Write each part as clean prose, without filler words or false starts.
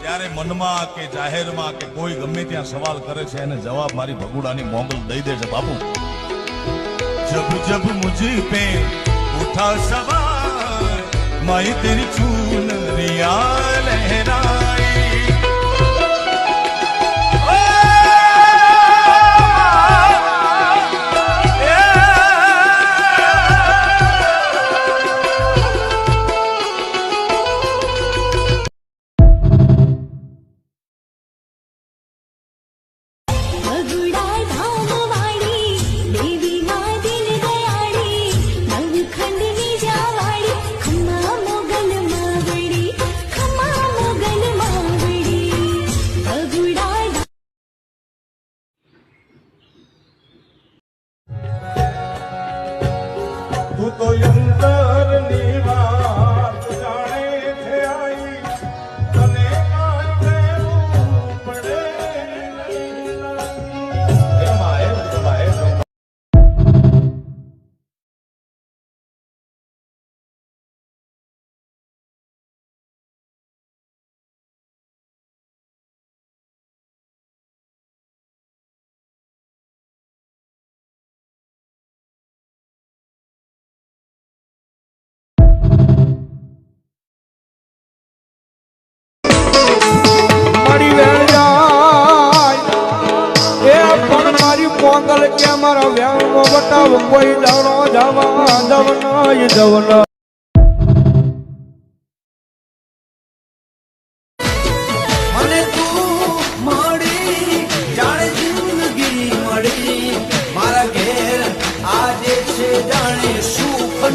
ત્યારે મનમાં કે જાહેરમાં કે કોઈ ગમે ત્યાં સવાલ કરે છે એને જવાબ મારી ભગુડાની મોગલ દઈ દે છે બાપુ। जब जब मुझ पे उठा सवाल माई तेरी चूनरियां लहराई। तू तो यंतर निवास जाने थे आई तने काई देवू पड़े ए माए મોગલ કે મારા વ્યાનો બતાવ કોઈ દાડો જવા જવના જવના મને તું મળી જાણે જિંદગી મળી મારા ઘેર આજે છે જાણે સુખ।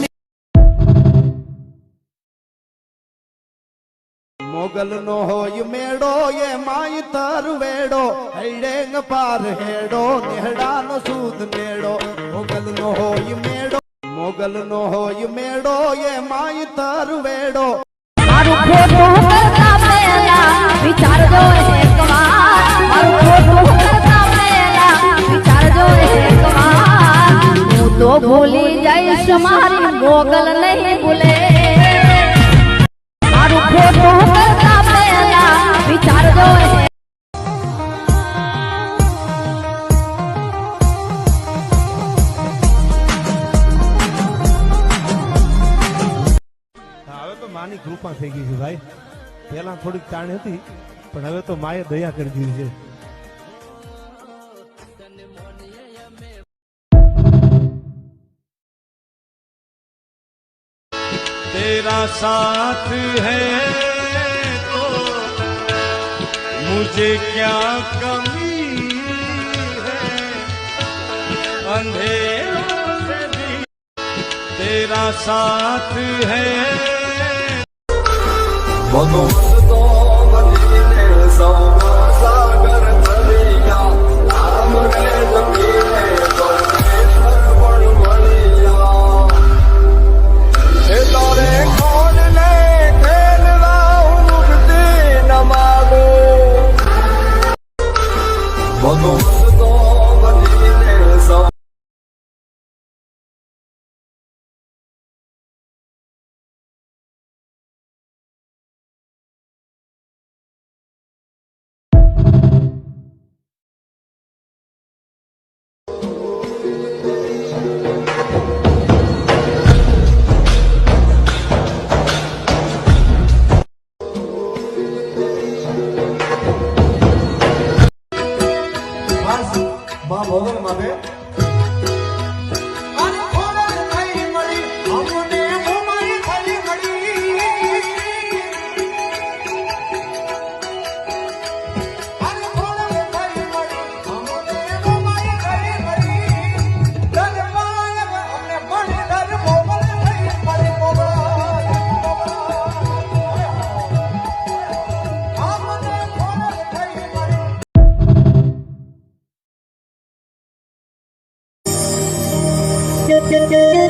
મોગલ નો હોય મેળો એ માય તરવેડો હૈડેંગ પાર હેડો નેહડા નો સૂદ મેળો। મોગલ નો હોય મેળો મોગલ નો હોય મેળો એ માય તરવેડો। મારું ખોટું કરતા પહેલા વિચારજો એકવાર મારું ખોટું કરતા પહેલા વિચારજો એકવાર હું તો ભૂલી જઈશ મારી મોગલ નહીં ભૂલે। મારું ખોટું કરતા પહેલા વિચારજો હવે તો માની કૃપા થઈ ગઈ છે ભાઈ। પેલા થોડીક તાણ હતી પણ હવે તો માએ દયા કરી દીધી છે। तेरा साथ है तो मुझे क्या कमी है अंधेरों से भी तेरा साथ है। सागर राम तारे कौन ने खेल उगती नमागो મોગલ માટે Yeah.